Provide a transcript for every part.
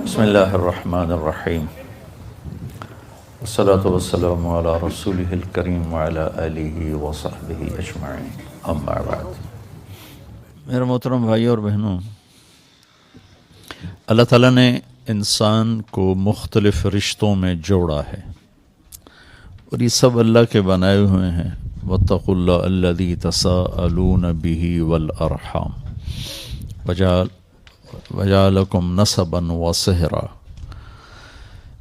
بسم اللہ الرحمن الرحیم والصلاة والسلام علی رسولہ الکریم وعلی آلہ وصحبہ اجمعین اما بعد۔ میرے محترم بھائی اور بہنوں، اللہ تعالیٰ نے انسان کو مختلف رشتوں میں جوڑا ہے اور یہ سب اللہ کے بنائے ہوئے ہیں۔ واتقوا اللہ الذی تساءلون بہ والارحام وجعلکم نسبا وصہرا۔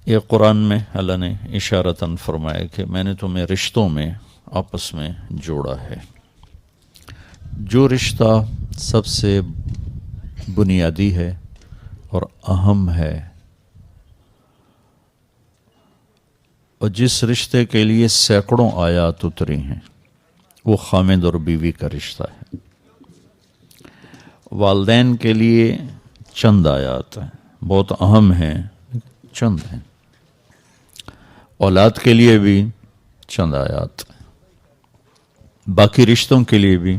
یہ قرآن میں اللہ نے اشارتاً فرمایا کہ میں نے تمہیں رشتوں میں آپس میں جوڑا ہے۔ جو رشتہ سب سے بنیادی ہے اور اہم ہے، اور جس رشتے کے لیے سینکڑوں آیات اتری ہیں، وہ خامد اور بیوی کا رشتہ ہے۔ والدین کے لیے چند آیات ہیں، بہت اہم ہیں، چند ہیں۔ اولاد کے لیے بھی چند آیات ہیں۔ باقی رشتوں کے لیے بھی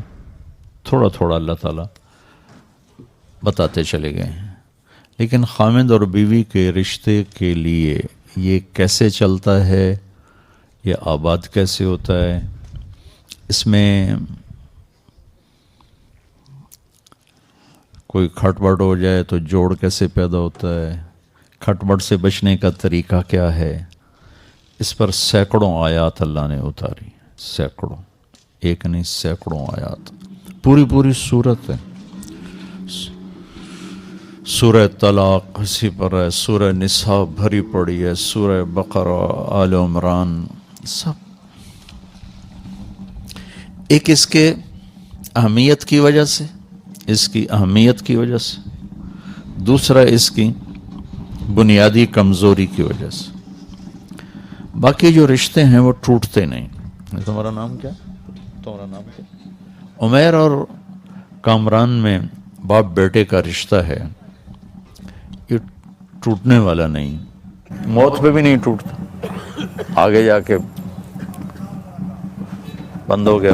تھوڑا تھوڑا اللہ تعالیٰ بتاتے چلے گئے ہیں۔ لیکن خامد اور بیوی کے رشتے کے لیے یہ کیسے چلتا ہے، یہ آباد کیسے ہوتا ہے، اس میں کوئی کھٹ بٹ ہو جائے تو جوڑ کیسے پیدا ہوتا ہے، کھٹ بٹ سے بچنے کا طریقہ کیا ہے، اس پر سینکڑوں آیات اللہ نے اتاری، سینکڑوں، ایک نہیں سینکڑوں آیات، پوری سورت ہے۔ سورہ طلاق اسی پر ہے، سورہ نساء بھری پڑی ہے، سورہ بقرہ، آل عمران، سب ایک اس کے اہمیت کی وجہ سے، اس کی اہمیت کی وجہ سے، دوسرا اس کی بنیادی کمزوری کی وجہ سے۔ باقی جو رشتے ہیں وہ ٹوٹتے نہیں۔ تمہارا نام کیا؟ تمہارا نام کیا؟ عمیر اور کامران میں باپ بیٹے کا رشتہ ہے، یہ ٹوٹنے والا نہیں، موت پہ بھی نہیں ٹوٹتا، آگے جا کے بند ہو گیا۔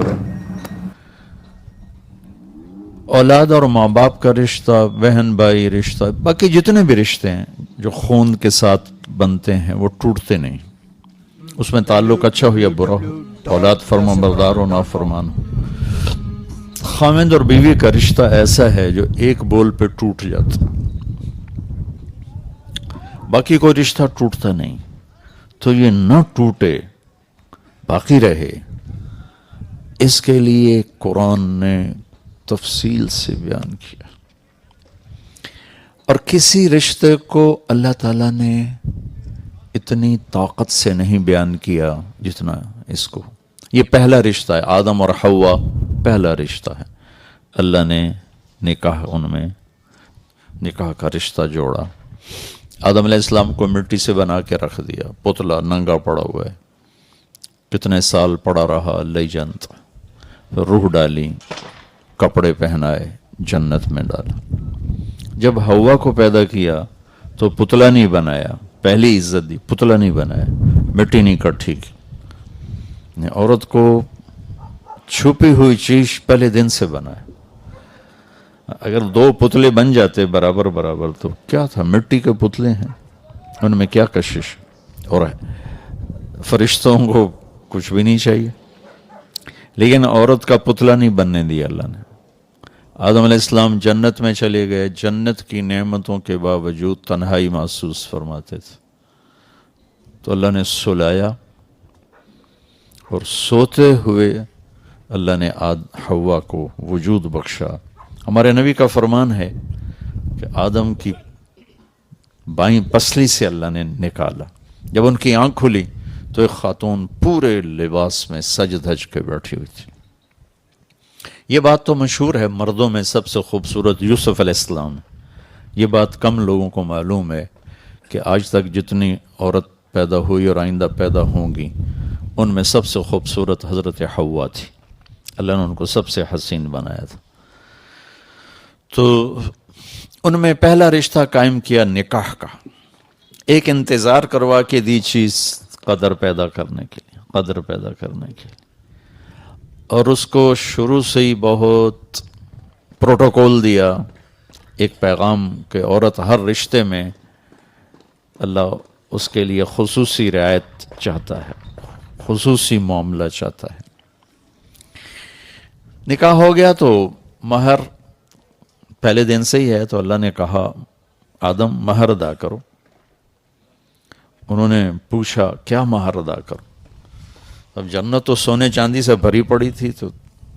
اولاد اور ماں باپ کا رشتہ، بہن بھائی رشتہ، باقی جتنے بھی رشتے ہیں جو خون کے ساتھ بنتے ہیں وہ ٹوٹتے نہیں، اس میں تعلق اچھا ہو یا برا ہو، اولاد فرما بردار ہو نافرمان ہو۔ خامد اور بیوی کا رشتہ ایسا ہے جو ایک بول پہ ٹوٹ جاتا، باقی کوئی رشتہ ٹوٹتا نہیں۔ تو یہ نہ ٹوٹے، باقی رہے، اس کے لیے قرآن نے تفصیل سے بیان کیا، اور کسی رشتے کو اللہ تعالیٰ نے اتنی طاقت سے نہیں بیان کیا جتنا اس کو۔ یہ پہلا رشتہ ہے، آدم اور حوا پہلا رشتہ ہے، اللہ نے نکاح، ان میں نکاح کا رشتہ جوڑا۔ آدم علیہ السلام کو مٹی سے بنا کے رکھ دیا، پتلا ننگا پڑا ہوا ہے، کتنے سال پڑا رہا لیجنت، روح ڈالی، کپڑے پہنائے، جنت میں ڈالا۔ جب حوا کو پیدا کیا تو پتلا نہیں بنایا، پہلی عزت دی، پتلا نہیں بنایا، مٹی نہیں کٹھی کی، عورت کو چھپی ہوئی چیز پہلے دن سے بنایا۔ اگر دو پتلے بن جاتے برابر تو کیا تھا، مٹی کے پتلے ہیں، ان میں کیا کشش، اور فرشتوں کو کچھ بھی نہیں چاہیے، لیکن عورت کا پتلا نہیں بننے دیا اللہ نے۔ آدم علیہ السلام جنت میں چلے گئے، جنت کی نعمتوں کے باوجود تنہائی محسوس فرماتے تھے، تو اللہ نے سلایا، اور سوتے ہوئے اللہ نے حوا کو وجود بخشا۔ ہمارے نبی کا فرمان ہے کہ آدم کی بائیں پسلی سے اللہ نے نکالا، جب ان کی آنکھ کھلی تو ایک خاتون پورے لباس میں سج دھج کے بیٹھی ہوئی تھی۔ یہ بات تو مشہور ہے، مردوں میں سب سے خوبصورت یوسف علیہ السلام، یہ بات کم لوگوں کو معلوم ہے کہ آج تک جتنی عورت پیدا ہوئی اور آئندہ پیدا ہوں گی، ان میں سب سے خوبصورت حضرت حوا تھی، اللہ نے ان کو سب سے حسین بنایا تھا۔ تو ان میں پہلا رشتہ قائم کیا نکاح کا، ایک انتظار کروا کے دی چیز قدر پیدا کرنے کے لیے، اور اس کو شروع سے ہی بہت پروٹوکول دیا، ایک پیغام کہ عورت ہر رشتے میں اللہ اس کے لیے خصوصی رعایت چاہتا ہے، خصوصی معاملہ چاہتا ہے۔ نکاح ہو گیا تو مہر پہلے دن سے ہی ہے، تو اللہ نے کہا آدم مہر ادا کرو۔ انہوں نے پوچھا کیا مہر ادا کرو؟ اب جنت تو سونے چاندی سے بھری پڑی تھی، تو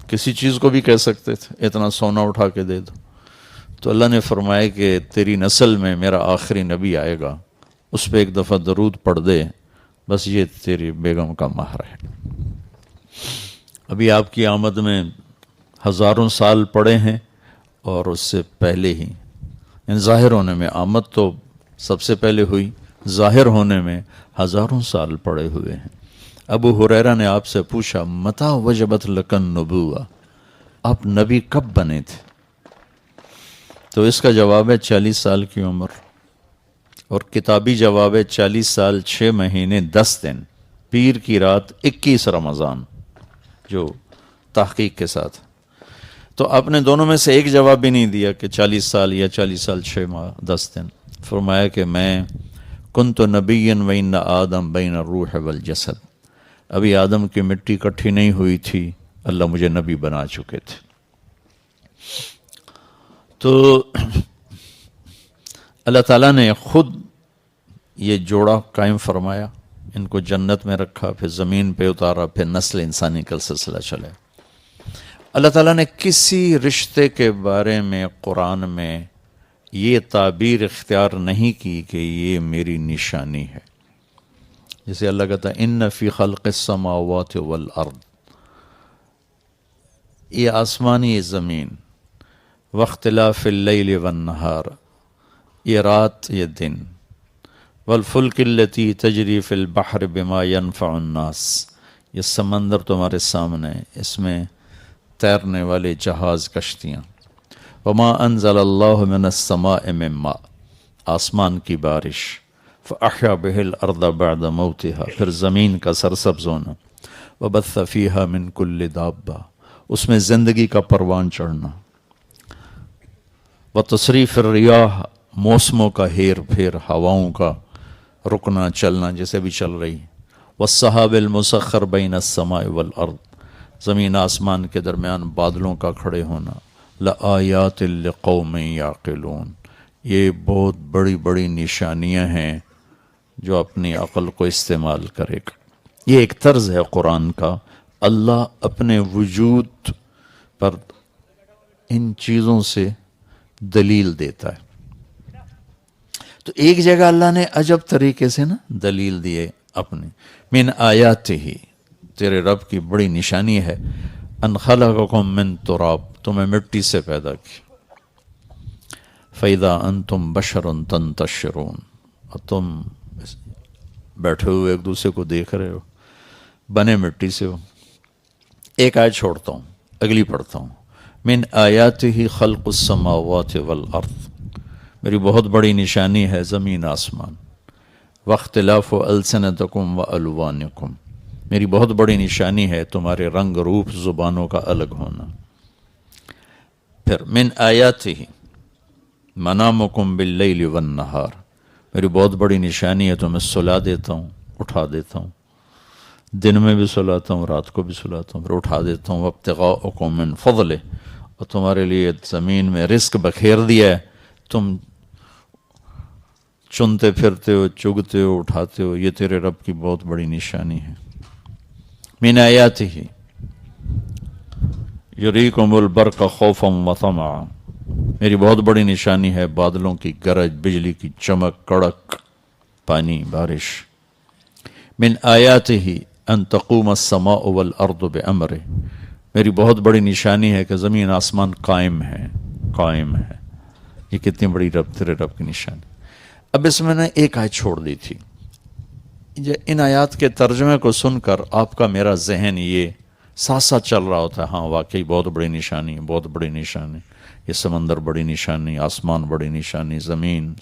کسی چیز کو بھی کہہ سکتے تھے اتنا سونا اٹھا کے دے دو۔ تو اللہ نے فرمایا کہ تیری نسل میں میرا آخری نبی آئے گا، اس پہ ایک دفعہ درود پڑھ دے، بس یہ تیری بیگم کا مہر ہے۔ ابھی آپ کی آمد میں ہزاروں سال پڑے ہیں، اور اس سے پہلے ہی یعنی ظاہر ہونے میں آمد تو سب سے پہلے ہوئی، ظاہر ہونے میں ہزاروں سال پڑے ہوئے ہیں۔ ابو ہریرہ نے آپ سے پوچھا متی وجبت لک النبوہ، آپ نبی کب بنے تھے؟ تو اس کا جواب ہے 40 سال کی عمر، اور کتابی جواب ہے 40 سال 6 مہینے 10 دن، پیر کی رات 21 رمضان، جو تحقیق کے ساتھ۔ تو آپ نے دونوں میں سے ایک جواب بھی نہیں دیا کہ 40 سال یا 40 سال 6 ماہ 10 دن۔ فرمایا کہ میں کنت نبیا وان آدم بین الروح والجسد، ابھی آدم کی مٹی اکٹھی نہیں ہوئی تھی، اللہ مجھے نبی بنا چکے تھے۔ تو اللہ تعالیٰ نے خود یہ جوڑا قائم فرمایا، ان کو جنت میں رکھا، پھر زمین پہ اتارا، پھر نسل انسانی کا سلسلہ چلے۔ اللہ تعالیٰ نے کسی رشتے کے بارے میں قرآن میں یہ تعبیر اختیار نہیں کی کہ یہ میری نشانی ہے۔ جیسے اللہ کہتا ہے ان فی خلق السماوات والارض، یہ آسمانی یہ زمین، واختلاف اللیل والنہار، یہ رات یہ دن، والفلک التی تجری فی البحر بما ینفع الناس، یہ سمندر تمہارے سامنے، اس میں تیرنے والے جہاز کشتیاں، وما انزل اللہ من السماء من ماء، آسمان کی بارش، فاحیا بہ الارض بعد موتها، پھر زمین کا سرسبز ہونا، وبث فیہا من کل دابہ، اس میں زندگی کا پروان چڑھنا، وتصریف الریاح، موسموں کا ہیر پھیر، ہواؤں کا رکنا چلنا جیسے بھی چل رہی، والسحاب المسخر بین السماء والارض، زمین آسمان کے درمیان بادلوں کا کھڑے ہونا، لآیات لقوم یعقلون، یہ بہت بڑی بڑی نشانیاں ہیں جو اپنی عقل کو استعمال کرے گا۔ یہ ایک طرز ہے قرآن کا، اللہ اپنے وجود پر ان چیزوں سے دلیل دیتا ہے۔ تو ایک جگہ اللہ نے عجب طریقے سے نا دلیل دیے اپنے، من آیات ہی، تیرے رب کی بڑی نشانی ہے، ان خلقکم من تراب، تمہیں مٹی سے پیدا کی، فَإِذَا أَنْتُمْ بَشَرٌ تَنْتَشِرُونَ، اور تم بیٹھے ہوئے ایک دوسرے کو دیکھ رہے ہو، بنے مٹی سے ہو۔ ایک آیت چھوڑتا ہوں، اگلی پڑھتا ہوں، من آیاتہ خلق السماوات والارض، میری بہت بڑی نشانی ہے زمین آسمان، واختلاف السنتکم والوانکم، میری بہت بڑی نشانی ہے تمہارے رنگ روپ زبانوں کا الگ ہونا۔ پھر من آیاتہ منامکم باللیل والنہار، میری بہت بڑی نشانی ہے تمہیں سلا دیتا ہوں، اٹھا دیتا ہوں، دن میں بھی سلاتا ہوں، رات کو بھی سلاتا ہوں، پھر اٹھا دیتا ہوں، وابتغاءکم من فضلہ، اور تمہارے لیے زمین میں رزق بکھیر دیا ہے، تم چنتے پھرتے ہو، چگتے ہو، اٹھاتے ہو، یہ تیرے رب کی بہت بڑی نشانی ہے۔ من آیاتہ یریکم البرق خوفا وطمعا، میری بہت بڑی نشانی ہے بادلوں کی گرج، بجلی کی چمک، کڑک، پانی، بارش۔ من آیاتہ ان تقوم السماء والارض بامرہ، میری بہت بڑی نشانی ہے کہ زمین آسمان قائم ہے، قائم ہے۔ یہ کتنی بڑی تیرے رب کی نشانی۔ اب اس میں نے ایک آیت چھوڑ دی تھی، ان آیات کے ترجمے کو سن کر آپ کا میرا ذہن یہ ساتھ ساتھ چل رہا ہوتا ہے، ہاں واقعی بہت بڑی نشانی، بہت بڑی نشانی، یہ سمندر بڑی نشانی، آسمان بڑی نشانی، زمین۔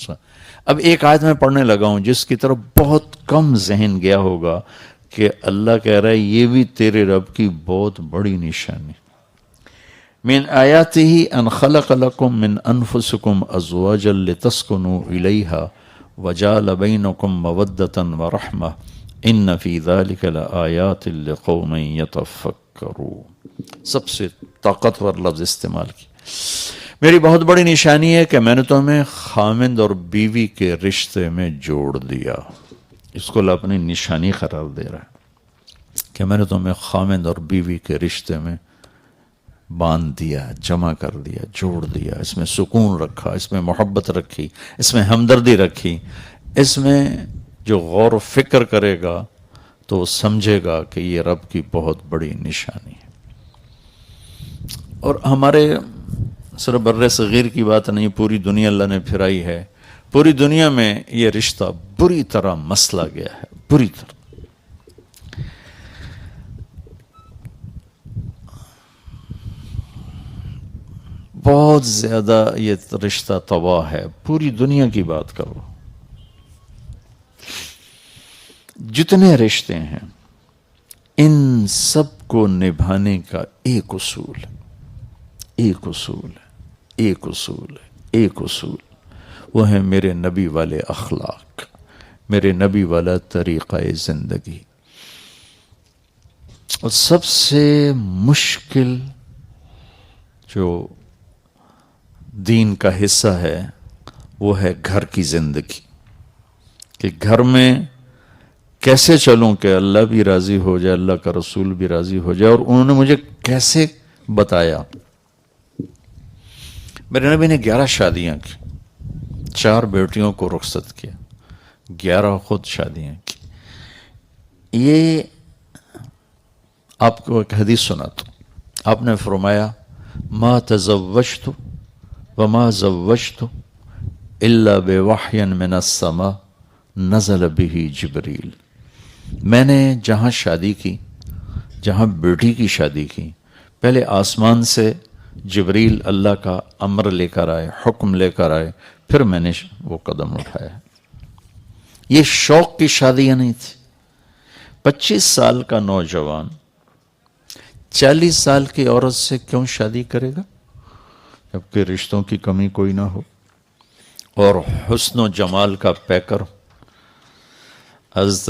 اب ایک آیت میں پڑھنے لگا ہوں جس کی طرف بہت کم ذہن گیا ہوگا کہ اللہ کہہ رہا ہے یہ بھی تیرے رب کی بہت بڑی نشانی۔ من آیاتہ ان خلق لکم من انفسکم ازواجا لتسکنوا الیہا وجعل بینکم مودۃ ورحمہ ان فی ذلک لآیات لقوم یتفکرون۔ سب سے طاقتور لفظ استعمال کی۔ میری بہت بڑی نشانی ہے کہ میں نے تمہیں خامند اور بیوی کے رشتے میں جوڑ دیا۔ اس کو اللہ اپنی نشانی قرار دے رہا ہے کہ میں نے تمہیں خامند اور بیوی کے رشتے میں باندھ دیا، جمع کر دیا، جوڑ دیا، اس میں سکون رکھا، اس میں محبت رکھی، اس میں ہمدردی رکھی، اس میں جو غور و فکر کرے گا تو وہ سمجھے گا کہ یہ رب کی بہت بڑی نشانی ہے۔ اور ہمارے صرف بر صغیر کی بات نہیں، پوری دنیا اللہ نے پھرائی ہے، پوری دنیا میں یہ رشتہ بری طرح مسلا گیا ہے، بری طرح۔ بہت زیادہ یہ رشتہ تباہ ہے، پوری دنیا کی بات کرو، جتنے رشتے ہیں ان سب کو نبھانے کا ایک اصول ہے، ایک اصول ہے، ایک اصول ہے، ایک اصول، وہ ہے میرے نبی والے اخلاق، میرے نبی والا طریقہ زندگی۔ اور سب سے مشکل جو دین کا حصہ ہے وہ ہے گھر کی زندگی، کہ گھر میں کیسے چلوں کہ اللہ بھی راضی ہو جائے، اللہ کا رسول بھی راضی ہو جائے۔ اور انہوں نے مجھے کیسے بتایا؟ میرے نبی نے 11 شادیاں کی، 4 بیٹیوں کو رخصت کیا، 11 خود شادیاں کی۔ یہ آپ کو ایک حدیث سناتا ہوں۔ آپ نے فرمایا ما تزوجت وما زوجت الا بوحی من السماء نزل به جبریل۔ میں نے جہاں شادی کی، جہاں بیٹی کی شادی کی، پہلے آسمان سے جبریل اللہ کا امر لے کر آئے، حکم لے کر آئے، پھر میں نے وہ قدم اٹھایا۔ یہ شوق کی شادیاں نہیں تھی۔ 25 سال کا نوجوان 40 سال کی عورت سے کیوں شادی کرے گا جبکہ رشتوں کی کمی کوئی نہ ہو اور حسن و جمال کا پیکر ہو۔ حضرت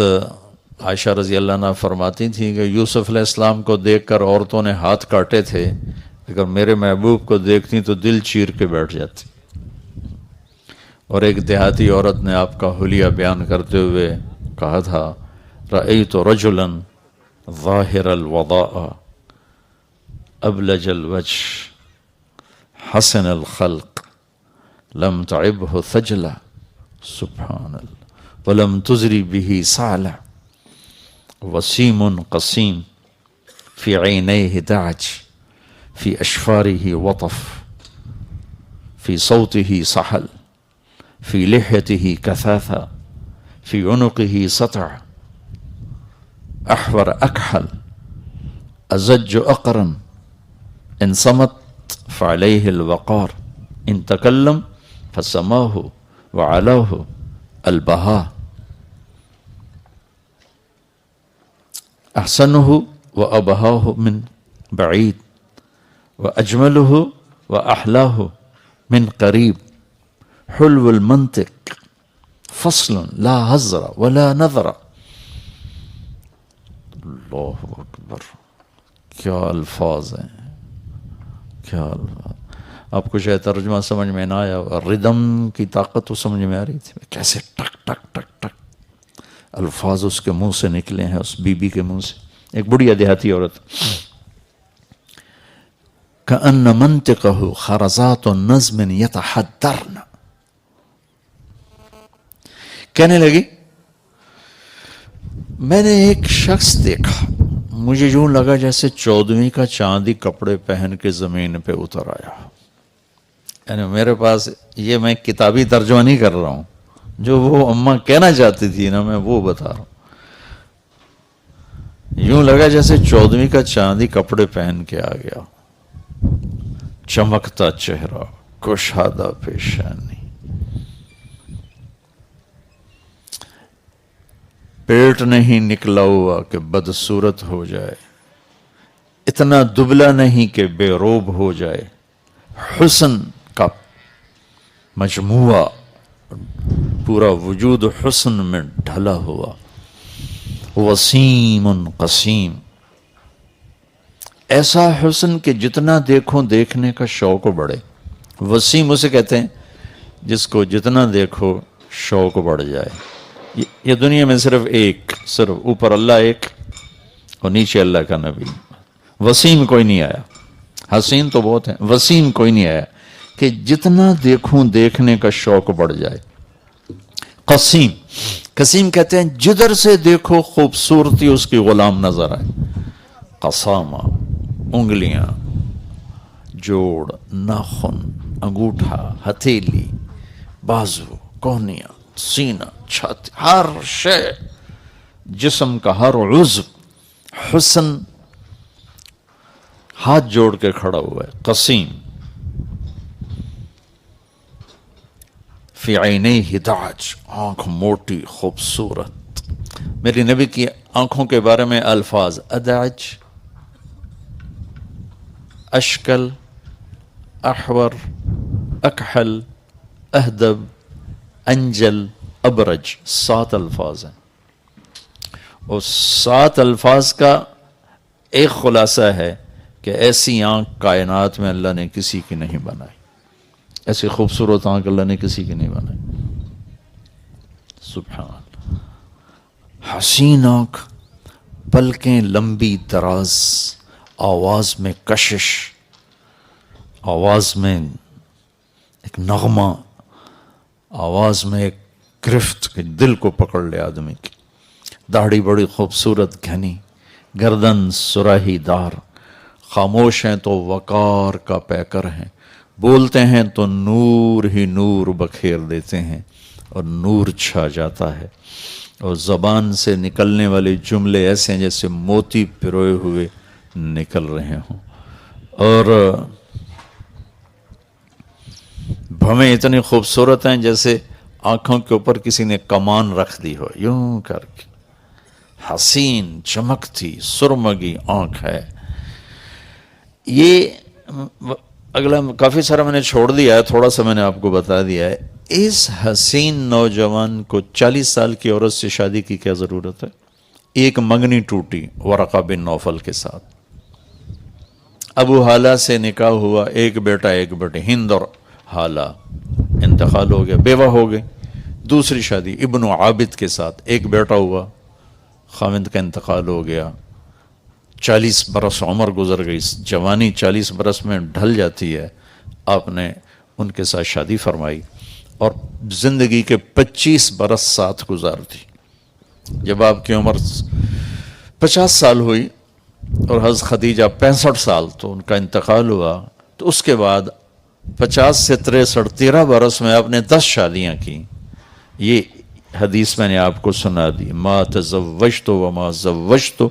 عائشہ رضی اللہ عنہ فرماتی تھیں کہ یوسف علیہ السلام کو دیکھ کر عورتوں نے ہاتھ کاٹے تھے، اگر میرے محبوب کو دیکھتی تو دل چیر کے بیٹھ جاتی۔ اور ایک دیہاتی عورت نے آپ کا حلیہ بیان کرتے ہوئے کہا تھا رأیت رجلا ظاہر الوضاء ابلج الوجه حسن الخلق لم تعبه ثجلة سبحان اللہ ولم تزری به صعلة وسیم قسیم فی عینیہ دعج فی اشفارہ وطف فی صوتہ صحل فی لحیتہ کثاثہ فی عنقہ سطع احور اکحل ازج اقرن ان صمت فعلیہ الوقار ان تکلم فسماہ وعلاہ البہا احسنہ وابہاہ من بعید واجملہ واحلاہ من قریب حلو المنطق فصل لا حذر ولا نظر۔ اللہ اکبر، کیا الفاظ ہیں، کیا الفاظ۔ آپ کو شاید ترجمہ سمجھ میں نہ آیا، ردم کی طاقت تو سمجھ میں آ رہی تھی، کیسے ٹک ٹک ٹک ٹک الفاظ اس کے منہ سے نکلے ہیں، اس بی بی کے منہ سے۔ ایک بڑھیا دیہاتی عورت کأن منطقہ خرزات نظم یتحدرن، کہنے لگی میں نے ایک شخص دیکھا، مجھے یوں لگا جیسے 14ویں کا چاندی کپڑے پہن کے زمین پہ اتر آیا۔ یعنی میرے پاس یہ میں کتابی ترجمہ نہیں کر رہا ہوں، جو وہ اماں کہنا چاہتی تھی نا میں وہ بتا رہا ہوں۔ یوں لگا جیسے 14ویں کا چاندی کپڑے پہن کے آ گیا، چمکتا چہرہ، کشادہ پیشانی، پیٹ نہیں نکلا ہوا کہ بدصورت ہو جائے، اتنا دبلا نہیں کہ بے روب ہو جائے، حسن کا مجموعہ، پورا وجود حسن میں ڈھلا ہوا، وسیم قسیم، ایسا حسن کہ جتنا دیکھو دیکھنے کا شوق بڑھے۔ وسیم اسے کہتے ہیں جس کو جتنا دیکھو شوق بڑھ جائے۔ یہ دنیا میں صرف اوپر اللہ ایک اور نیچے اللہ کا نبی، وسیم کوئی نہیں آیا۔ حسین تو بہت ہیں، وسیم کوئی نہیں آیا کہ جتنا دیکھوں دیکھنے کا شوق بڑھ جائے۔ قسیم کہتے ہیں جدھر سے دیکھو خوبصورتی اس کی غلام نظر آئے۔ قسامہ، انگلیاں، جوڑ، ناخن، انگوٹھا، ہتھیلی، بازو، کونیاں، سینہ، چھاتی، ہر شے، جسم کا ہر عضو حسن ہاتھ جوڑ کے کھڑا ہوا ہے۔ قسیم، فی عینیہ دعج، آنکھ موٹی خوبصورت۔ میری نبی کی آنکھوں کے بارے میں الفاظ ادعج، اشکل، احور، اکحل، اہدب، انجل، ابرج، 7 الفاظ ہیں۔ اور 7 الفاظ کا ایک خلاصہ ہے کہ ایسی آنکھ کائنات میں اللہ نے کسی کی نہیں بنائی، ایسی خوبصورت آنکھ اللہ نے کسی کی نہیں بنائی۔ سبحان اللہ۔ حسین آنکھ، پلکیں لمبی دراز، آواز میں کشش، آواز میں ایک نغمہ، آواز میں ایک گرفت کہ دل کو پکڑ لے آدمی کی۔ داڑھی بڑی خوبصورت گھنی، گردن سراہی دار، خاموش ہیں تو وقار کا پیکر ہیں، بولتے ہیں تو نور ہی نور بکھیر دیتے ہیں اور نور چھا جاتا ہے، اور زبان سے نکلنے والے جملے ایسے ہیں جیسے موتی پروئے ہوئے نکل رہے ہوں، اور بھویں اتنی خوبصورت ہیں جیسے آنکھوں کے اوپر کسی نے کمان رکھ دی ہو، یوں کر کے۔ حسین، چمکتی، سرمگی آنکھ ہے۔ یہ اگلا کافی سارا میں نے چھوڑ دیا ہے، تھوڑا سا میں نے آپ کو بتا دیا ہے۔ اس حسین نوجوان کو 40 سال کی عورت سے شادی کی کیا ضرورت ہے؟ ایک منگنی ٹوٹی ورقہ بن نوفل کے ساتھ، ابو حالہ سے نکاح ہوا، ایک بیٹا ایک بیٹی، ہند اور حالہ، انتقال ہو گیا، بیوہ ہو گئی۔ دوسری شادی ابن عابد کے ساتھ، ایک بیٹا ہوا، خاوند کا انتقال ہو گیا، 40 برس عمر گزر گئی، جوانی 40 برس میں ڈھل جاتی ہے۔ آپ نے ان کے ساتھ شادی فرمائی اور زندگی کے 25 برس ساتھ گزار دی۔ جب آپ کی عمر 50 سال ہوئی اور حضرت خدیجہ 65 سال، تو ان کا انتقال ہوا، تو اس کے بعد 50 سے 63 13 برس میں آپ نے 10 شادیاں کی۔ یہ حدیث میں نے آپ کو سنا دی، ما تزوجت وما زوجت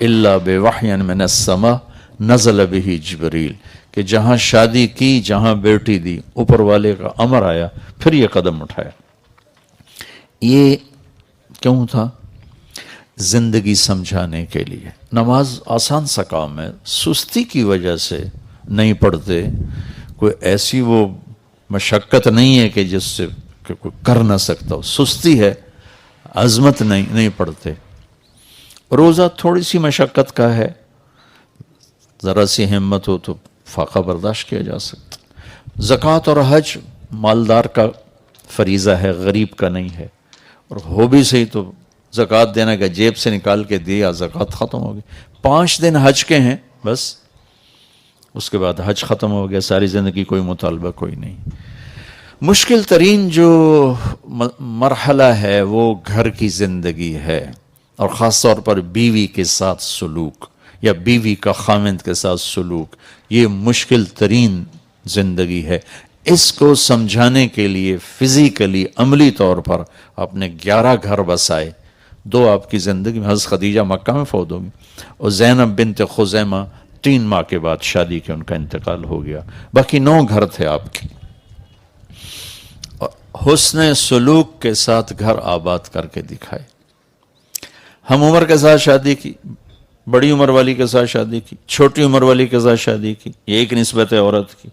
الا بوحی من السماء نزل به جبریل، کہ جہاں شادی کی، جہاں بیٹی دی، اوپر والے کا امر آیا، پھر یہ قدم اٹھایا۔ یہ کیوں تھا؟ زندگی سمجھانے کے لیے۔ نماز آسان سا کام ہے، سستی کی وجہ سے نہیں پڑھتے، کوئی ایسی وہ مشقت نہیں ہے کہ جس سے کہ کوئی کر نہ سکتا ہو، سستی ہے، عظمت نہیں پڑھتے۔ روزہ تھوڑی سی مشقت کا ہے، ذرا سی ہمت ہو تو فاقہ برداشت کیا جا سکتا۔ زکوٰۃ اور حج مالدار کا فریضہ ہے، غریب کا نہیں ہے، اور ہو بھی صحیح تو زکوٰۃ دینا کہ جیب سے نکال کے دیا، زکوٰۃ ختم ہو گئی۔ 5 دن حج کے ہیں بس، اس کے بعد حج ختم ہو گیا، ساری زندگی کوئی مطالبہ کوئی نہیں۔ مشکل ترین جو مرحلہ ہے وہ گھر کی زندگی ہے، اور خاص طور پر بیوی کے ساتھ سلوک یا بیوی کا خاوند کے ساتھ سلوک، یہ مشکل ترین زندگی ہے۔ اس کو سمجھانے کے لیے فزیکلی، عملی طور پر آپ نے 11 گھر بسائے۔ 2 آپ کی زندگی میں، حضرت خدیجہ مکہ میں فوت ہو گئی، اور زینب بنت خزیمہ 3 ماہ کے بعد شادی کے ان کا انتقال ہو گیا، باقی 9 گھر تھے آپ کے۔ حسن سلوک کے ساتھ گھر آباد کر کے دکھائے۔ ہم عمر کے ساتھ شادی کی، بڑی عمر والی کے ساتھ شادی کی، چھوٹی عمر والی کے ساتھ شادی کی، یہ ایک نسبت ہے عورت کی۔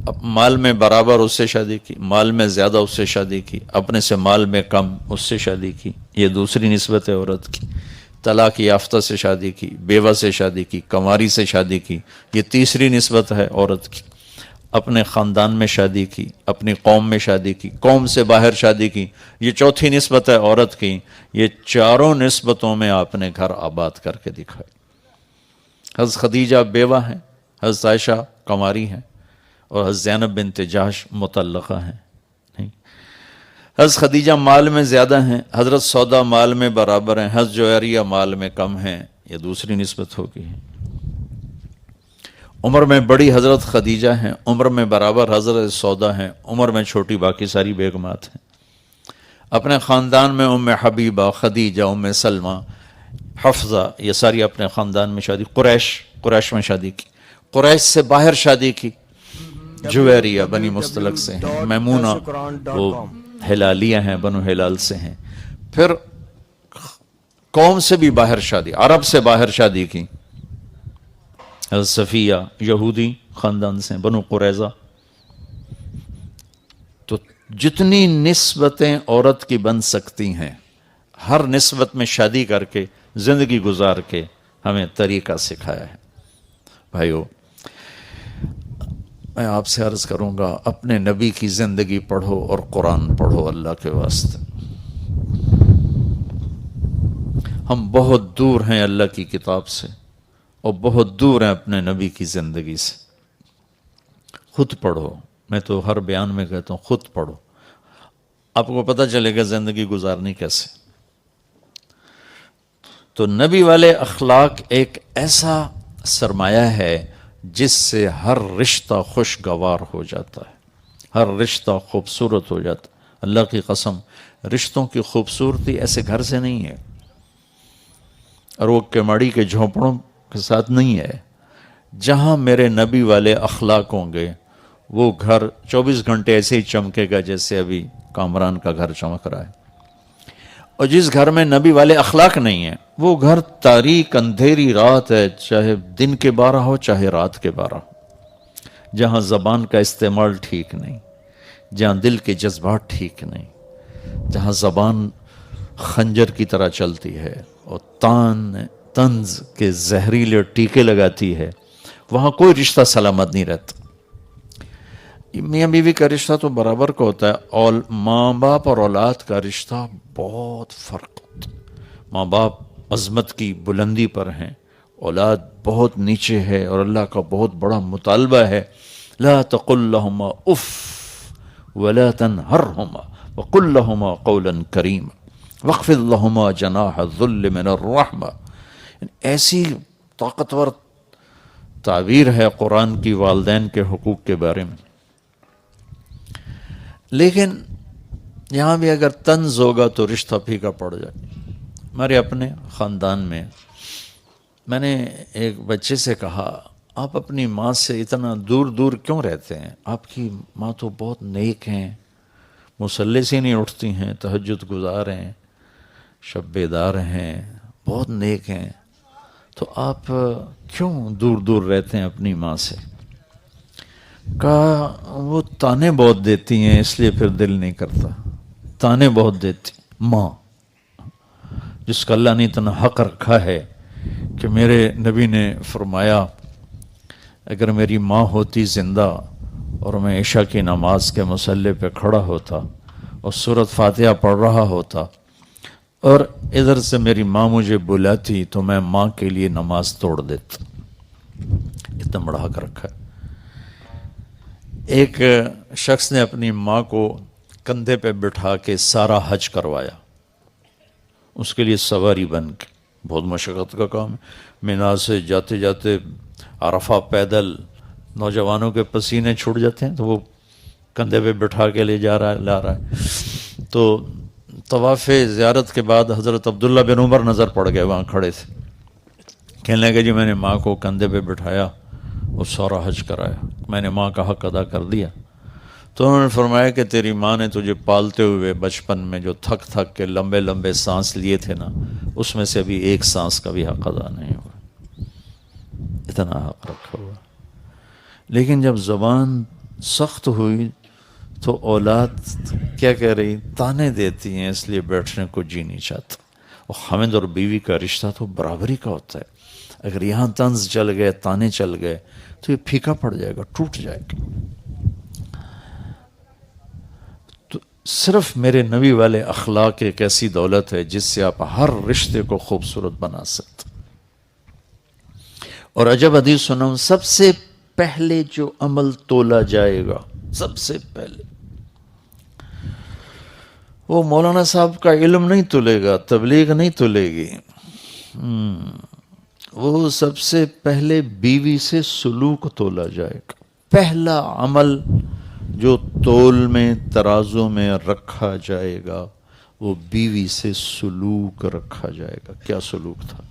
اب مال میں برابر اس سے شادی کی، مال میں زیادہ اس سے شادی کی، اپنے سے مال میں کم اس سے شادی کی، یہ دوسری نسبت ہے عورت کی۔ طلاق یافتہ سے شادی کی، بیوہ سے شادی کی، کنواری سے شادی کی، یہ تیسری نسبت ہے عورت کی۔ اپنے خاندان میں شادی کی، اپنی قوم میں شادی کی، قوم سے باہر شادی کی، یہ چوتھی نسبت ہے عورت کی۔ یہ چاروں نسبتوں میں آپ نے گھر آباد کر کے دکھائے۔ حضرت خدیجہ بیوہ ہیں، حضرت عائشہ کنواری ہیں، اور حضرت زینب بنت جحش مطلقہ ہیں۔ نہیں، حضرت خدیجہ مال میں زیادہ ہیں، حضرت سودا مال میں برابر ہیں، حضرت جویریہ مال میں کم ہیں، یہ دوسری نسبت ہوگی۔ عمر میں بڑی حضرت خدیجہ ہیں، عمر میں برابر حضرت سودا ہیں، عمر میں چھوٹی باقی ساری بیگمات ہیں۔ اپنے خاندان میں ام حبیبہ، خدیجہ، ام سلمہ، حفظہ، یہ ساری اپنے خاندان میں شادی۔ قریش میں شادی کی، قریش سے باہر شادی کی، جویریہ بنی مستلق سے ہیں، میمونہ وہ ہلالیہ ہیں، بنو ہلال سے ہیں۔ پھر قوم سے بھی باہر شادی، عرب سے باہر شادی کی، حضرت صفیہ یہودی خاندان سے، بنو قریظہ۔ تو جتنی نسبتیں عورت کی بن سکتی ہیں، ہر نسبت میں شادی کر کے زندگی گزار کے ہمیں طریقہ سکھایا ہے۔ بھائیو، میں آپ سے عرض کروں گا، اپنے نبی کی زندگی پڑھو اور قرآن پڑھو اللہ کے واسطے۔ ہم بہت دور ہیں اللہ کی کتاب سے، اور بہت دور ہیں اپنے نبی کی زندگی سے۔ خود پڑھو، میں تو ہر بیان میں کہتا ہوں خود پڑھو، آپ کو پتہ چلے گا زندگی گزارنی کیسے۔ تو نبی والے اخلاق ایک ایسا سرمایہ ہے جس سے ہر رشتہ خوشگوار ہو جاتا ہے، ہر رشتہ خوبصورت ہو جاتا ہے۔ اللہ کی قسم، رشتوں کی خوبصورتی ایسے گھر سے نہیں ہے، اور وہ کماڑی کے جھونپڑوں کے ساتھ نہیں ہے۔ جہاں میرے نبی والے اخلاق ہوں گے، وہ گھر 24 گھنٹے ایسے ہی چمکے گا جیسے ابھی کامران کا گھر چمک رہا ہے۔ اور جس گھر میں نبی والے اخلاق نہیں ہیں، وہ گھر تاریک اندھیری رات ہے، چاہے دن کے 12 ہو چاہے رات کے 12 ہو۔ جہاں زبان کا استعمال ٹھیک نہیں، جہاں دل کے جذبات ٹھیک نہیں، جہاں زبان خنجر کی طرح چلتی ہے اور طنز کے زہریلے ٹیکے لگاتی ہے، وہاں کوئی رشتہ سلامت نہیں رہتا۔ میاں بیوی کا رشتہ تو برابر کا ہوتا ہے، اور ماں باپ اور اولاد کا رشتہ بہت فرق ہوتا ہے۔ ماں باپ عظمت کی بلندی پر ہیں، اولاد بہت نیچے ہے، اور اللہ کا بہت بڑا مطالبہ ہے، لا تقل لهما اف ولا تنهرهما وقل لهما قولا کریما واخفض لهما جناح الذل من الرحمہ۔ ایسی طاقتور تعبیر ہے قرآن کی والدین کے حقوق کے بارے میں۔ لیکن یہاں بھی اگر طنز ہوگا تو رشتہ پھیکا پڑ جائے۔ ہمارے اپنے خاندان میں میں نے ایک بچے سے کہا، آپ اپنی ماں سے اتنا دور دور کیوں رہتے ہیں؟ آپ کی ماں تو بہت نیک ہیں، مصلی سے نہیں اٹھتی ہیں، تہجد گزار ہیں، شب بیدار ہیں، بہت نیک ہیں، تو آپ کیوں دور دور رہتے ہیں اپنی ماں سے؟ کہا وہ تانے بہت دیتی ہیں اس لیے پھر دل نہیں کرتا۔ تانے بہت دیتی ماں، جس کا اللہ نے اتنا حق رکھا ہے کہ میرے نبی نے فرمایا اگر میری ماں ہوتی زندہ اور میں عشاء کی نماز کے مصلی پہ کھڑا ہوتا اور سورۃ فاتحہ پڑھ رہا ہوتا اور ادھر سے میری ماں مجھے بلاتی تو میں ماں کے لیے نماز توڑ دیتا۔ اتنا بڑا حق رکھا ہے۔ ایک شخص نے اپنی ماں کو کندھے پہ بٹھا کے سارا حج کروایا، اس کے لیے سواری بن کے، بہت مشقت کا کام ہے۔ مینا سے جاتے جاتے عرفہ پیدل، نوجوانوں کے پسینے چھوٹ جاتے ہیں تو وہ کندھے پہ بٹھا کے لے جا رہا ہے، لا رہا ہے۔ تو طواف زیارت کے بعد حضرت عبداللہ بن عمر نظر پڑ گئے، وہاں کھڑے تھے۔ کہنے لگے جی میں نے ماں کو کندھے پہ بٹھایا اور سارا حج کرایا، میں نے ماں کا حق ادا کر دیا۔ تو انہوں نے فرمایا کہ تیری ماں نے تجھے پالتے ہوئے بچپن میں جو تھک تھک کے لمبے لمبے سانس لیے تھے نا، اس میں سے ابھی ایک سانس کا بھی حق ادا نہیں ہوا۔ اتنا حق رکھا ہوا۔ لیکن جب زبان سخت ہوئی تو اولاد کیا کہہ رہی، تانے دیتی ہیں اس لیے بیٹھنے کو جی نہیں چاہتا. اور خاوند اور بیوی کا رشتہ تو برابری کا ہوتا ہے. اگر یہاں طنز چل گئے، تانے چل گئے تو یہ پھیکا پڑ جائے گا، ٹوٹ جائے گا. تو صرف میرے نبی والے اخلاق ایک ایسی دولت ہے جس سے آپ ہر رشتے کو خوبصورت بنا سکتے. اور عجب حدیث سناؤں، سب سے پہلے جو عمل تولا جائے گا، سب سے پہلے، وہ مولانا صاحب کا علم نہیں تلے گا، تبلیغ نہیں تلے گی. وہ سب سے پہلے بیوی سے سلوک تولا جائے گا. پہلا عمل جو تول میں، ترازو میں رکھا جائے گا وہ بیوی سے سلوک رکھا جائے گا. کیا سلوک تھا؟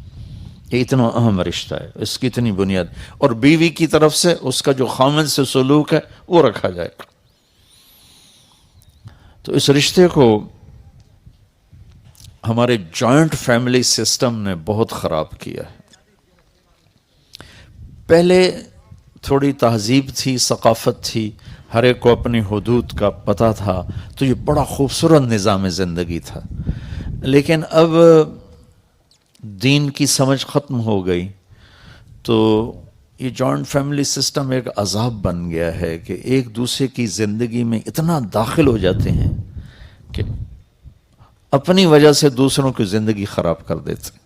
یہ اتنا اہم رشتہ ہے، اس کی اتنی بنیاد. اور بیوی کی طرف سے اس کا جو خامن سے سلوک ہے وہ رکھا جائے گا. تو اس رشتے کو ہمارے جوائنٹ فیملی سسٹم نے بہت خراب کیا ہے. پہلے تھوڑی تہذیب تھی، ثقافت تھی، ہر ایک کو اپنی حدود کا پتہ تھا، تو یہ بڑا خوبصورت نظام زندگی تھا. لیکن اب دین کی سمجھ ختم ہو گئی تو یہ جوائنٹ فیملی سسٹم ایک عذاب بن گیا ہے کہ ایک دوسرے کی زندگی میں اتنا داخل ہو جاتے ہیں کہ اپنی وجہ سے دوسروں کی زندگی خراب کر دیتے.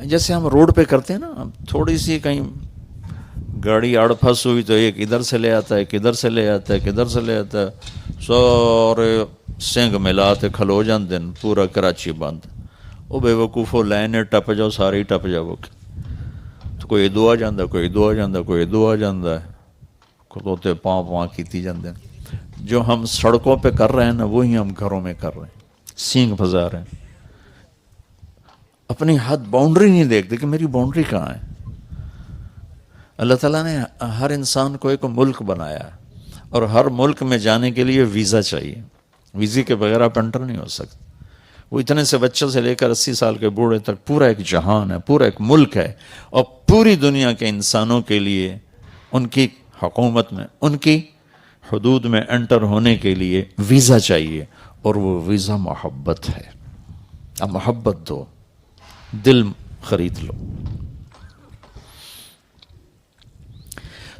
جیسے ہم روڈ پہ کرتے ہیں نا، تھوڑی سی کہیں گاڑی آڑ پھنس ہوئی تو ایک ادھر سے لے آتا ہے، ایک ادھر سے لے آتا ہے، ایک ادھر سے لے آتا ہے، سارے سنگ ملاتے کھلو جان دن پورا کراچی بند. وہ بے وقوفو لائن ٹپ جاؤ، سارے ہی ٹپ جاؤ. تو کوئی ادو آ جاندہ، کوئی ادو آ جاندہ، کوئی ادو آ جاندہ ہے، کھلوتے پاؤں پاؤں کیتی جاندے. جو ہم سڑکوں پہ کر رہے ہیں نا وہی ہم گھروں میں کر رہے ہیں، سینگ پھنسا رہے ہیں. اپنی حد باؤنڈری نہیں دیکھتے کہ میری باؤنڈری کہاں ہے. اللہ تعالیٰ نے ہر انسان کو ایک ملک بنایا ہے اور ہر ملک میں جانے کے لیے ویزا چاہیے. ویزے کے بغیر آپ انٹر نہیں ہو سکتے. وہ اتنے سے بچے سے لے کر 80 سال کے بوڑھے تک پورا ایک جہان ہے، پورا ایک ملک ہے، اور پوری دنیا کے انسانوں کے لیے ان کی حکومت میں، ان کی حدود میں انٹر ہونے کے لیے ویزا چاہیے. اور وہ ویزا محبت ہے. اب محبت دو، دل خرید لو.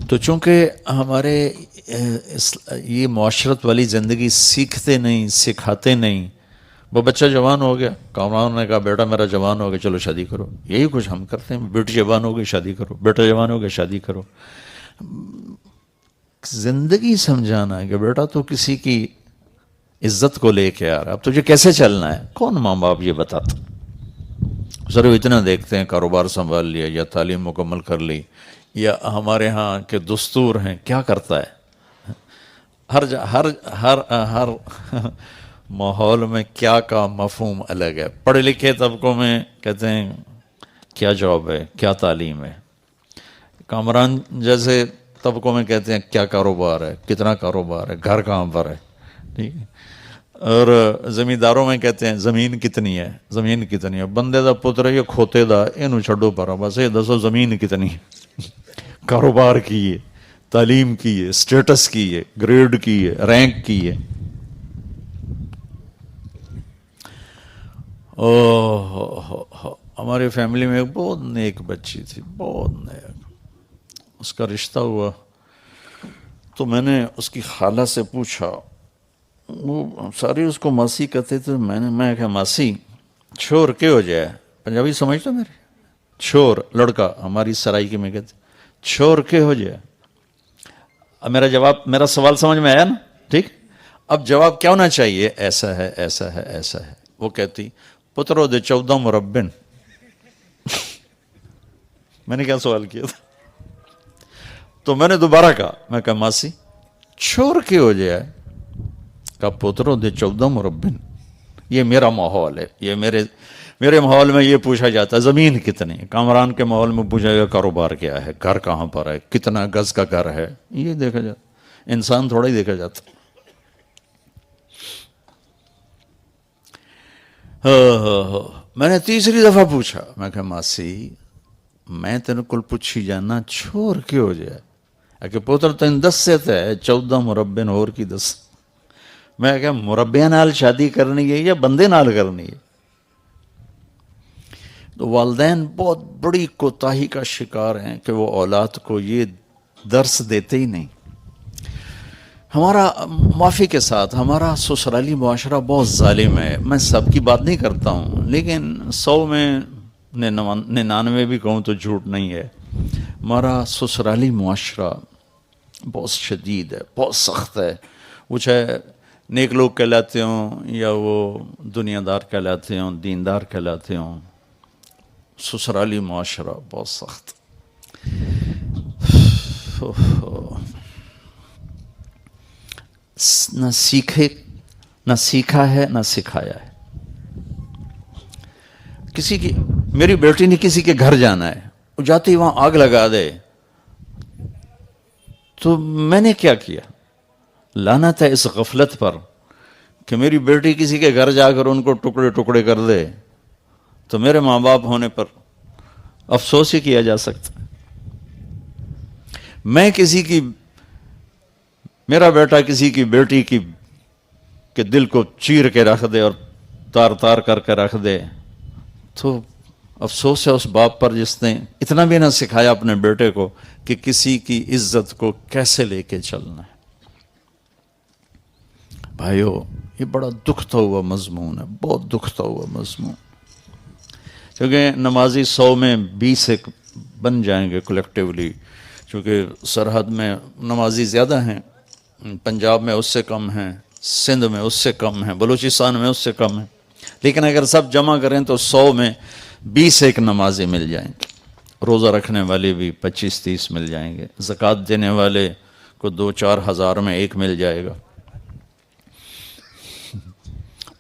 تو چونکہ ہمارے یہ معاشرت والی زندگی سیکھتے نہیں، سکھاتے نہیں. وہ بچہ جوان ہو گیا، کامران نے کہا بیٹا میرا جوان ہو گیا چلو شادی کرو. یہی کچھ ہم کرتے ہیں. بیٹی جوان ہو گئی شادی کرو، بیٹا جوان ہو گیا شادی کرو. زندگی سمجھانا ہے کہ بیٹا تو کسی کی عزت کو لے کے آ رہا ہے، اب تجھے کیسے چلنا ہے. کون ماں باپ یہ بتاتا؟ صرف اتنا دیکھتے ہیں کاروبار سنبھال لیا یا تعلیم مکمل کر لی یا ہمارے ہاں کے دستور ہیں. کیا کرتا ہے؟ ہر ماحول میں کیا کا مفہوم الگ ہے. پڑھے لکھے طبقوں میں کہتے ہیں کیا جاب ہے، کیا تعلیم ہے. کامران جیسے طبقوں میں کہتے ہیں کیا کاروبار ہے، کتنا کاروبار ہے، گھر کہاں پر ہے. ٹھیک ہے. اور زمینداروں میں کہتے ہیں زمین کتنی ہے، زمین کتنی ہے. بندے دا پتر یہ کھوتے دا اینو چھڈو پر، بس یہ دسو زمین کتنی ہے. کاروبار کی ہے، تعلیم کی ہے، سٹیٹس کی ہے، گریڈ کی ہے، رینک کی ہے. ہماری فیملی میں ایک بہت نیک بچی تھی، بہت نیک. اس کا رشتہ ہوا تو میں نے اس کی خالہ سے پوچھا، وہ ساری اس کو ماسی کہتے تھے. میں کہا ماسی چھور کے ہو جائے. پنجابی سمجھتا میرے؟ چھور لڑکا، ہماری سرائکی میں کہتے چھور کے ہو جائے. اب میرا سوال سمجھ میں آیا نا؟ ٹھیک. اب جواب کیا ہونا چاہیے؟ ایسا ہے، ایسا ہے، ایسا ہے. وہ کہتی پترو دے 14 مربن. میں نے کیا سوال کیا تھا؟ تو میں نے دوبارہ کہا، میں کہا ماسی چھور کے ہو جائے. کہا پترو دے 14 مربن. یہ میرا ماحول ہے، یہ میرے ماحول میں یہ پوچھا جاتا ہے زمین کتنی. کامران کے ماحول میں پوچھا گیا کاروبار کیا ہے، گھر کہاں پر ہے، کتنا گز کا گھر ہے. یہ دیکھا جاتا. انسان تھوڑا ہی دیکھا جاتا. میں نے تیسری دفعہ پوچھا، میں کہا ماسی میں تیرے کو پوچھی جانا چھوڑ کے ہو جائے. کہ پوتر تین 10 سے تے 14 مربے اور کی 10. میں کہ مربے نال شادی کرنی ہے یا بندے نال کرنی ہے؟ تو والدین بہت بڑی کوتاہی کا شکار ہیں کہ وہ اولاد کو یہ درس دیتے ہی نہیں. ہمارا معافی کے ساتھ ہمارا سسرالی معاشرہ بہت ظالم ہے. میں سب کی بات نہیں کرتا ہوں، لیکن 100 میں 99 بھی کہوں تو جھوٹ نہیں ہے. ہمارا سسرالی معاشرہ بہت شدید ہے، بہت سخت ہے. وہ چاہے نیک لوگ کہلاتے ہوں یا وہ دنیا دار کہلاتے ہوں، دیندار کہلاتے ہوں، سسرالی معاشرہ بہت سخت. نہ سیکھا ہے نہ سکھایا ہے. کسی کی میری بیٹی نے کسی کے گھر جانا ہے، وہ جاتے ہی وہاں آگ لگا دے تو میں نے کیا کیا؟ لعنت ہے اس غفلت پر کہ میری بیٹی کسی کے گھر جا کر ان کو ٹکڑے ٹکڑے کر دے تو میرے ماں باپ ہونے پر افسوس ہی کیا جا سکتا. میرا بیٹا کسی کی بیٹی کی کے دل کو چیر کے رکھ دے اور تار تار کر کے رکھ دے تو افسوس ہے اس باپ پر جس نے اتنا بھی نہ سکھایا اپنے بیٹے کو کہ کسی کی عزت کو کیسے لے کے چلنا ہے. بھائیو، یہ بڑا دکھتا ہوا مضمون ہے، بہت دکھتا ہوا مضمون. کیونکہ نمازی 100 میں 20 ایک بن جائیں گے کلیکٹیولی، چونکہ سرحد میں نمازی زیادہ ہیں، پنجاب میں اس سے کم ہیں، سندھ میں اس سے کم ہیں، بلوچستان میں اس سے کم ہیں. لیکن اگر سب جمع کریں تو 100 میں 20 ایک نمازی مل جائیں گے. روزہ رکھنے والے بھی 25-30 مل جائیں گے. زکوٰۃ دینے والے کو 2-4 ہزار میں ایک مل جائے گا.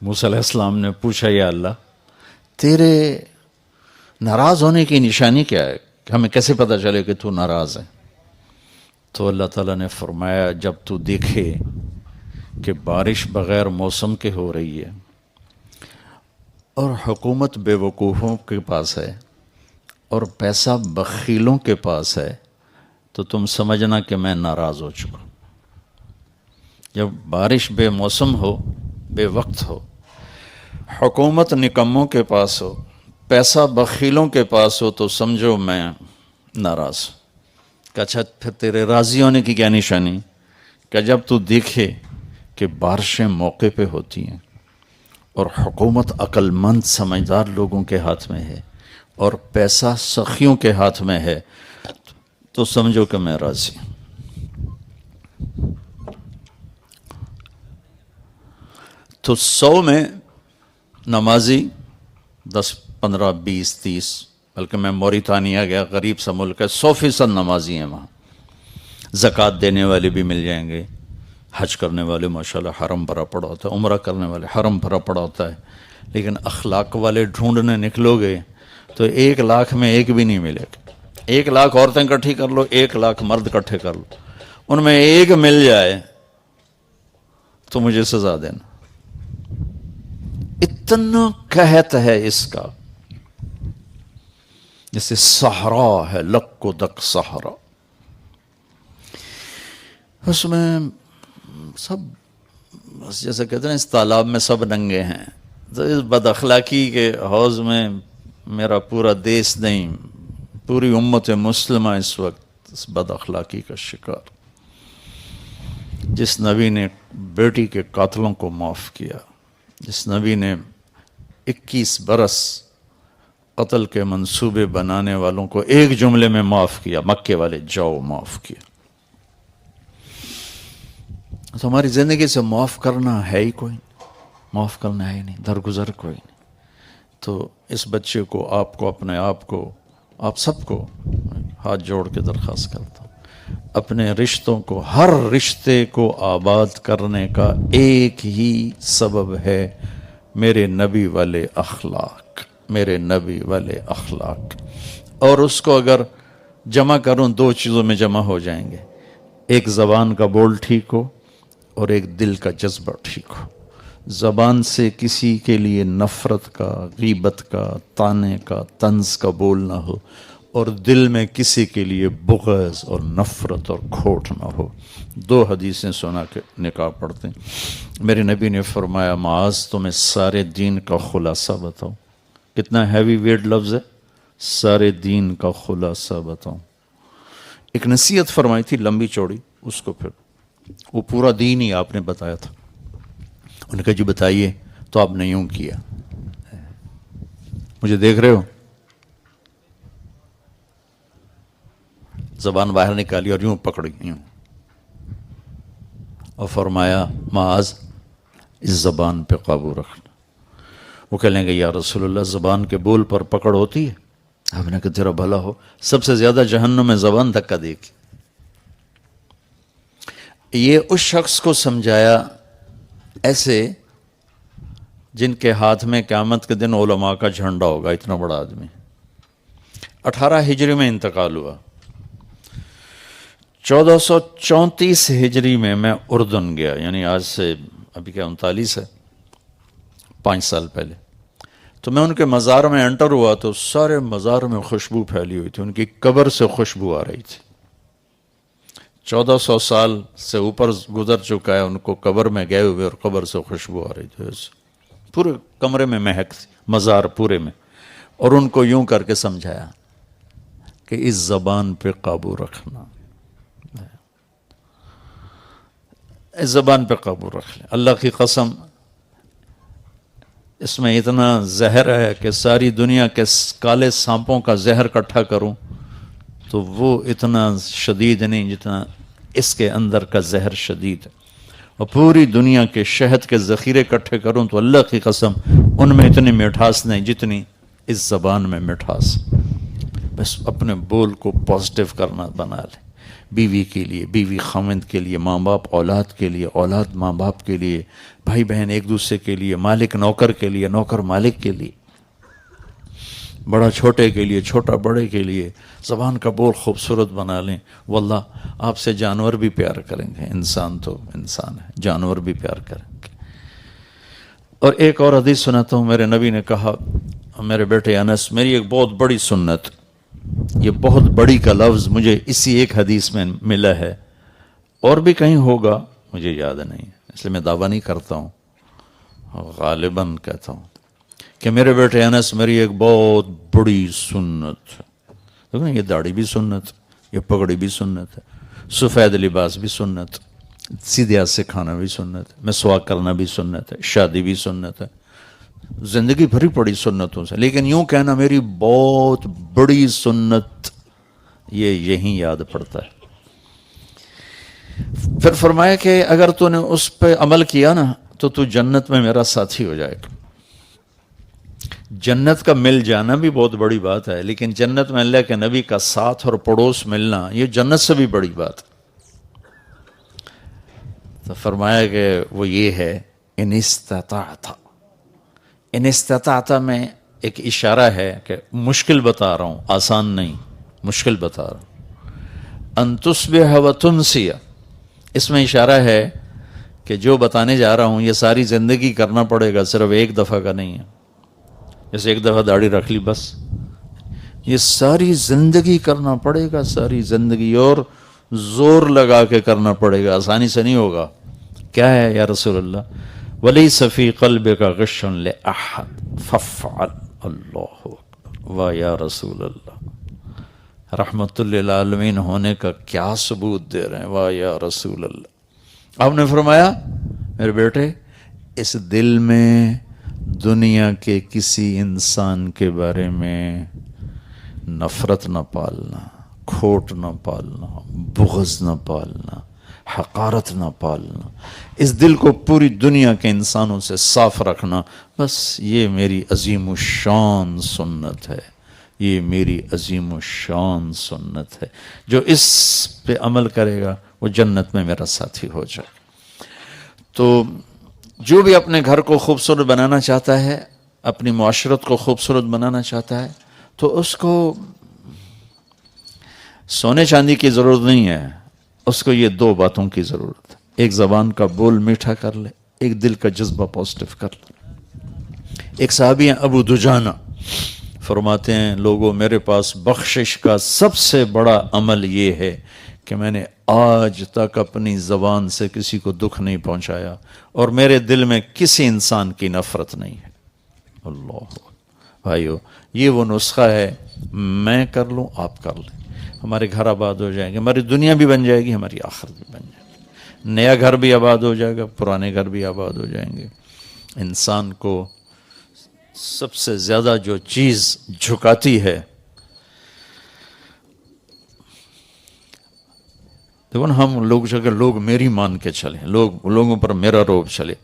موسیٰ علیہ السلام نے پوچھا، یا اللہ تیرے ناراض ہونے کی نشانی کیا ہے؟ کہ ہمیں کیسے پتہ چلے کہ تو ناراض ہے؟ تو اللہ تعالیٰ نے فرمایا، جب تو دیکھے کہ بارش بغیر موسم کے ہو رہی ہے اور حکومت بے وقوفوں کے پاس ہے اور پیسہ بخیلوں کے پاس ہے تو تم سمجھنا کہ میں ناراض ہو چکا. جب بارش بے موسم ہو، بے وقت ہو، حکومت نکموں کے پاس ہو، پیسہ بخیلوں کے پاس ہو تو سمجھو میں ناراض ہوں. کہ اچھا پھر تیرے راضی ہونے کی کیا نشانی؟ کہ جب تو دیکھے کہ بارشیں موقع پہ ہوتی ہیں اور حکومت عقل مند سمجھدار لوگوں کے ہاتھ میں ہے اور پیسہ سخیوں کے ہاتھ میں ہے تو سمجھو کہ میں راضی ہوں. تو 100 میں نمازی 10 15 20 30، بلکہ میں موریتانیہ گیا، غریب سا ملک ہے، 100% نمازی ہیں وہاں. زکوٰۃ دینے والے بھی مل جائیں گے، حج کرنے والے ماشاءاللہ حرم بھرا پڑا ہوتا ہے، عمرہ کرنے والے حرم بھرا پڑا ہوتا ہے. لیکن اخلاق والے ڈھونڈنے نکلو گے تو 1 لاکھ میں ایک بھی نہیں ملے گا. 1 لاکھ عورتیں اکٹھی کر لو، 1 لاکھ مرد اکٹھے کر لو، ان میں ایک مل جائے تو مجھے سزا دینا. اتنا قحط ہے اس کا، جیسے صحرا ہے، لک و دک صحرا. اس میں سب بس جیسے کہتے ہیں اس تالاب میں سب ننگے ہیں. تو اس بد اخلاقی کے حوض میں میرا پورا دیس نہیں، پوری امت مسلمہ اس وقت اس بد اخلاقی کا شکار. جس نبی نے بیٹی کے قاتلوں کو معاف کیا، جس نبی نے 21 برس قتل کے منصوبے بنانے والوں کو ایک جملے میں معاف کیا، مکے والے جاؤ معاف کیا. تو ہماری زندگی سے معاف کرنا ہے ہی کوئی نہیں، معاف کرنا ہے ہی نہیں، درگزر کوئی نہیں. تو اس بچے کو، آپ کو، اپنے آپ کو، آپ سب کو ہاتھ جوڑ کے درخواست کرتا ہوں، اپنے رشتوں کو، ہر رشتے کو آباد کرنے کا ایک ہی سبب ہے میرے نبی والے اخلاق، میرے نبی والے اخلاق. اور اس کو اگر جمع کروں 2 چیزوں میں جمع ہو جائیں گے، ایک زبان کا بول ٹھیک ہو اور ایک دل کا جذبہ ٹھیک ہو. زبان سے کسی کے لیے نفرت کا، غیبت کا، طعنے کا، طنز کا بول نہ ہو، اور دل میں کسی کے لیے بغض اور نفرت اور کھوٹ نہ ہو. 2 حدیثیں سنا کے نکاح پڑھتے ہیں. میرے نبی نے فرمایا معاذ تمہیں سارے دین کا خلاصہ بتاؤ. کتنا ہیوی ویٹ لفظ ہے, سارے دین کا خلاصہ بتاؤں. ایک نصیحت فرمائی تھی لمبی چوڑی, اس کو پھر وہ پورا دین ہی آپ نے بتایا تھا. انہوں نے کہا جی بتائیے. تو آپ نے یوں کیا, مجھے دیکھ رہے ہو, زبان باہر نکالی اور یوں پکڑی یوں, اور فرمایا معاذ اس زبان پہ قابو رکھنا. وہ کہہ لیں گے یا رسول اللہ زبان کے بول پر پکڑ ہوتی ہے؟ آپ نے کہا تیرا بھلا ہو, سب سے زیادہ جہنم میں زبان دھکا دے گی. یہ اس شخص کو سمجھایا ایسے جن کے ہاتھ میں قیامت کے دن علماء کا جھنڈا ہوگا. اتنا بڑا آدمی, 18 ہجری میں انتقال ہوا. 1434 ہجری میں اردن گیا, یعنی آج سے ابھی کیا 39 ہے, 5 سال پہلے. تو میں ان کے مزار میں انٹر ہوا تو سارے مزار میں خوشبو پھیلی ہوئی تھی, ان کی قبر سے خوشبو آ رہی تھی. 1400 سال سے اوپر گزر چکا ہے, ان کو قبر میں گئے ہوئے اور قبر سے خوشبو آ رہی تھی. پورے کمرے میں مہک تھی, مزار پورے میں. اور ان کو یوں کر کے سمجھایا کہ اس زبان پہ قابو رکھنا, اس زبان پہ قابو رکھ لیں. اللہ کی قسم اس میں اتنا زہر ہے کہ ساری دنیا کے کالے سانپوں کا زہر اکٹھا کروں تو وہ اتنا شدید نہیں جتنا اس کے اندر کا زہر شدید ہے. اور پوری دنیا کے شہد کے ذخیرے اکٹھے کروں تو اللہ کی قسم ان میں اتنی مٹھاس نہیں جتنی اس زبان میں مٹھاس. بس اپنے بول کو پازیٹیو کرنا بنا لیں, بیوی کے لیے, بیوی خاوند کے لیے, ماں باپ اولاد کے لیے, اولاد ماں باپ کے لیے, بھائی بہن ایک دوسرے کے لیے, مالک نوکر کے لیے, نوکر مالک کے لیے, بڑا چھوٹے کے لیے, چھوٹا بڑے کے لیے. زبان کا بول خوبصورت بنا لیں. واللہ آپ سے جانور بھی پیار کریں گے. انسان تو انسان ہے, جانور بھی پیار کریں گے. اور ایک اور حدیث سناتا ہوں. میرے نبی نے کہا میرے بیٹے انس, میری ایک بہت بڑی سنت, یہ بہت بڑی کا لفظ مجھے اسی ایک حدیث میں ملا ہے, اور بھی کہیں ہوگا مجھے یاد نہیں, اس لیے میں دعویٰ نہیں کرتا ہوں, غالباً کہتا ہوں کہ میرے بیٹے انس میری ایک بہت بڑی سنت ہے. دیکھو یہ داڑھی بھی سنت, یہ پگڑی بھی سنت ہے, سفید لباس بھی سنت, سیدھے ہاتھ سے کھانا بھی سنت ہے, مسواک کرنا بھی سنت ہے, شادی بھی سنت ہے, زندگی بھری پڑی سنتوں سے. لیکن یوں کہنا میری بہت بڑی سنت, یہ یہیں یاد پڑتا ہے. پھر فرمایا کہ اگر تو نے اس پہ عمل کیا نا تو جنت میں میرا ساتھی ہو جائے گا. جنت کا مل جانا بھی بہت بڑی بات ہے, لیکن جنت میں اللہ کے نبی کا ساتھ اور پڑوس ملنا یہ جنت سے بھی بڑی بات ہے. تو فرمایا کہ وہ یہ ہے ان استطاعت میں ایک اشارہ ہے کہ مشکل بتا رہا ہوں, آسان نہیں, مشکل بتا رہا ہوں. ان تصبح و تمسی, اس میں اشارہ ہے کہ جو بتانے جا رہا ہوں یہ ساری زندگی کرنا پڑے گا, صرف ایک دفعہ کا نہیں ہے. جیسے ایک دفعہ داڑھی رکھ لی بس, یہ ساری زندگی کرنا پڑے گا, ساری زندگی, اور زور لگا کے کرنا پڑے گا, آسانی سے نہیں ہوگا. کیا ہے یا رسول اللہ؟ وَلَيْسَ فِي قَلْبِكَ غِشٌّ لِأَحَدٍ فَافْعَلْ. اللہ اکبر, واہ یا رسول اللہ, رحمت للعالمین ہونے کا کیا ثبوت دے رہے ہیں, واہ یا رسول اللہ. آپ نے فرمایا میرے بیٹے اس دل میں دنیا کے کسی انسان کے بارے میں نفرت نہ پالنا, کھوٹ نہ پالنا, بغض نہ پالنا, حقارت نہ پالنا. اس دل کو پوری دنیا کے انسانوں سے صاف رکھنا. بس یہ میری عظیم الشان سنت ہے, یہ میری عظیم الشان سنت ہے. جو اس پہ عمل کرے گا وہ جنت میں میرا ساتھی ہو جائے. تو جو بھی اپنے گھر کو خوبصورت بنانا چاہتا ہے, اپنی معاشرت کو خوبصورت بنانا چاہتا ہے, تو اس کو سونے چاندی کی ضرورت نہیں ہے, اس کو یہ 2 باتوں کی ضرورت ہے. ایک زبان کا بول میٹھا کر لے, ایک دل کا جذبہ پازیٹیو کر لے. ایک صحابی ہیں ابو دجانہ, فرماتے ہیں لوگوں میرے پاس بخشش کا سب سے بڑا عمل یہ ہے کہ میں نے آج تک اپنی زبان سے کسی کو دکھ نہیں پہنچایا اور میرے دل میں کسی انسان کی نفرت نہیں ہے۔ اللہ بھائیو، یہ وہ نسخہ ہے، میں کر لوں آپ کر لیں، ہمارے گھر آباد ہو جائیں گے، ہماری دنیا بھی بن جائے گی، ہماری آخرت بھی بن جائے گی، نیا گھر بھی آباد ہو جائے گا، پرانے گھر بھی آباد ہو جائیں گے۔ انسان کو سب سے زیادہ جو چیز جھکاتی ہے، دیکھو نا، ہم لوگ اگر لوگ میری مان کے چلیں، لوگوں پر میرا روب چلے،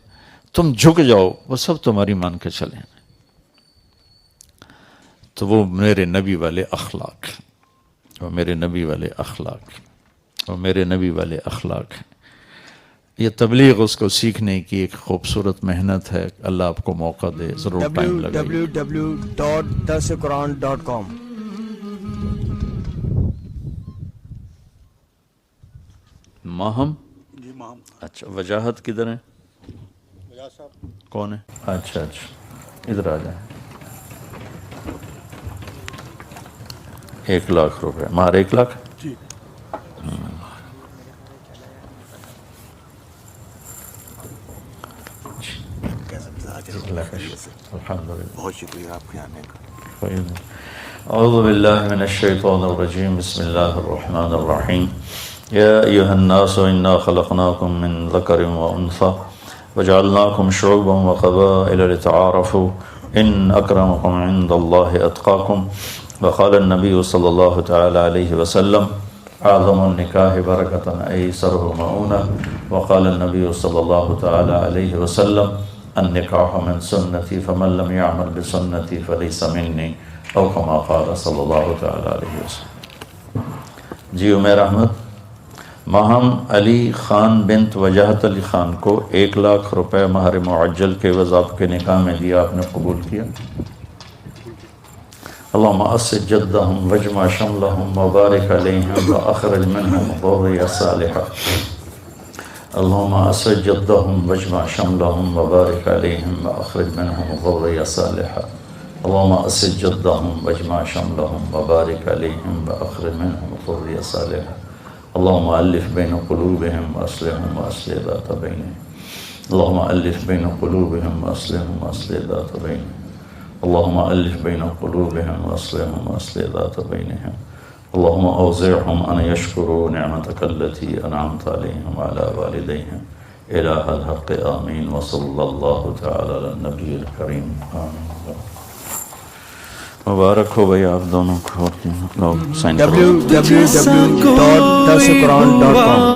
تم جھک جاؤ، وہ سب تمہاری مان کے چلیں، تو وہ میرے نبی والے اخلاق ہیں، وہ میرے نبی والے اخلاق ہیں، وہ میرے نبی والے اخلاق ہیں۔ یہ تبلیغ اس کو سیکھنے کی ایک خوبصورت محنت ہے، اللہ آپ کو موقع دے، ضرور ٹائم لگے۔ www.darsequran.com ماہم، جی مام اچھا، وجاہت کدھر ہے؟ وجاہت صاحب کون ہے؟ اچھا اچھا، ادھر آ جائیں۔ 1,00,000 روپے مہر 1,00,000۔ جی الحمدللہ، بہت شکریہ آپ کے آنے کا۔ اعوذ باللہ من الشیطان الرجیم، بسم اللہ الرحمن الرحیم۔ یا ایہا الناس انا خلقناکم من ذکر وانثی وجعلناکم شعوبا وقبائل لتعارفوا ان اکرمکم عند اللہ اتقاکم، وقال النبی صلی اللہ تعالی علیہ وسلم اعظم النکاح برکۃ ایسرہ مؤونہ، وقال النبی صلی اللہ تعالی علیہ وسلم النکاح من سنتی فمن لم يعمل بسنتی فلیس منی، او کما قال صلی اللہ تعالی علیہ وسلم۔ جی عمیر احمد، ماہم علی خان بنت وجاہت علی خان کو 1,00,000 روپے مہر معجل کے عوض آپ کے نکاح میں دیا، آپ نے قبول کیا؟ اللہم اسد جدہم وجمع شملہم وبارک علیہم واخرج منہم ذریہ صالحہ۔ اللہم اسد جدہم وجمع شملہم وبارک علیہم واخرج منہم ذریہ صالحہ۔ اللہم اسد جدہم وجمع شملہم وبارک علیہم واخرج منہم ذریہ صالحہ۔ اللہم الف بین قلوبہم واصلحہم واصلح ذات بینہم۔ اللہم الف بین قلوبہم واصلحہم واصلح ذات بینہم۔ اللہم الف بین قلوبہم واصلحہم واصلح ذات بینہم۔ اللہم اوزعہم ان یشکروا نعمتک التی انعمت علیہم وعلی والدیہم الہ الحق آمین، وصلی اللہ تعالی علی النبی الکریم، آمین۔ مبارک ہو بھئی آپ دونوں کو، لوگ سائن کرو۔ www.darsequran.com